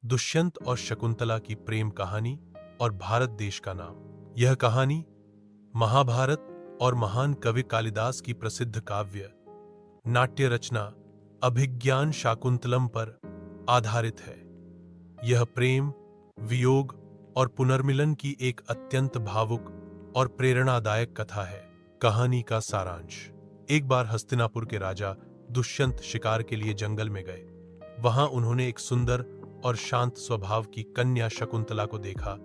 दुष्यंत और शकुंतला की प्रेम कहानी और भारत देश का नाम। यह कहानी महाभारत और महान कवि कालिदास की प्रसिद्ध काव्य नाट्य रचना अभिज्ञान शाकुंतलम पर आधारित है। यह प्रेम, वियोग और पुनर्मिलन की एक अत्यंत भावुक और प्रेरणादायक कथा है। कहानी का सारांश। एक बार हस्तिनापुर के राजा दुष्यंत शिकार के लिए जंगल में गए। वहां उन्होंने एक सुंदर और शांत स्वभाव की कन्या शकुंतला को देखा,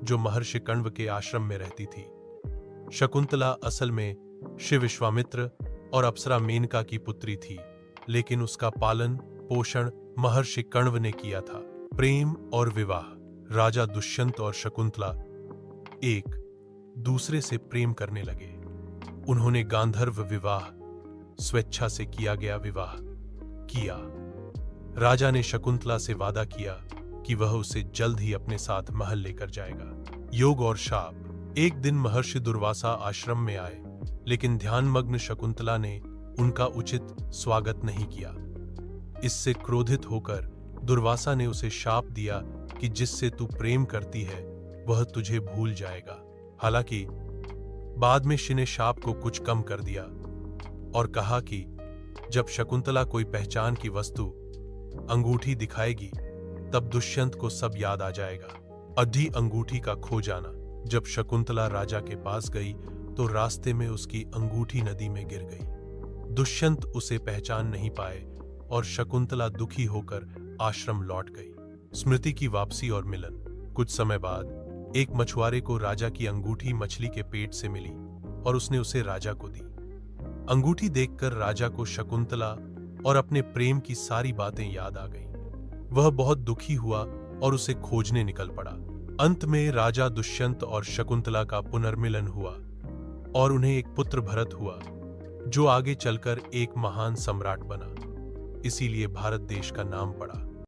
जो महर्षि कण्व के आश्रम में रहती थी। शकुंतला असल में शिव विश्वामित्र और अप्सरा मेनका की पुत्री थी, लेकिन उसका पालन पोषण महर्षि कण्व ने किया था। प्रेम और विवाह। राजा दुष्यंत और शकुंतला एक दूसरे से प्रेम करने लगे। उन्होंने गांधर्व विवाह, स्वेच्छा से किया गया विवाह किया। राजा ने शकुंतला से वादा किया कि वह उसे जल्द ही अपने साथ महल लेकर जाएगा। योग और शाप। एक दिन महर्षि दुर्वासा आश्रम में आए, लेकिन ध्यानमग्न शकुंतला ने उनका उचित स्वागत नहीं किया। इससे क्रोधित होकर दुर्वासा ने उसे शाप दिया कि जिससे तू प्रेम करती है वह तुझे भूल जाएगा। हालांकि बाद में शिव ने शाप को कुछ कम कर दिया और कहा कि जब शकुंतला कोई पहचान की वस्तु अंगूठी दिखाएगी, तब दुष्यंत को सब याद आ जाएगा। अधी अंगूठी का खो जाना। जब शकुंतला राजा के पास गई तो रास्ते में उसकी अंगूठी नदी में गिर गई। दुष्यंत उसे पहचान नहीं पाए और शकुंतला दुखी होकर आश्रम लौट गई। स्मृति की वापसी और मिलन। कुछ समय बाद एक मछुआरे को राजा की अंगूठी मछली के पेट से मिली और उसने उसे राजा को दी। अंगूठी देखकर राजा को शकुंतला और अपने प्रेम की सारी बातें याद आ गईं। वह बहुत दुखी हुआ और उसे खोजने निकल पड़ा। अंत में राजा दुष्यंत और शकुंतला का पुनर्मिलन हुआ और उन्हें एक पुत्र भरत हुआ, जो आगे चलकर एक महान सम्राट बना। इसीलिए भारत देश का नाम पड़ा।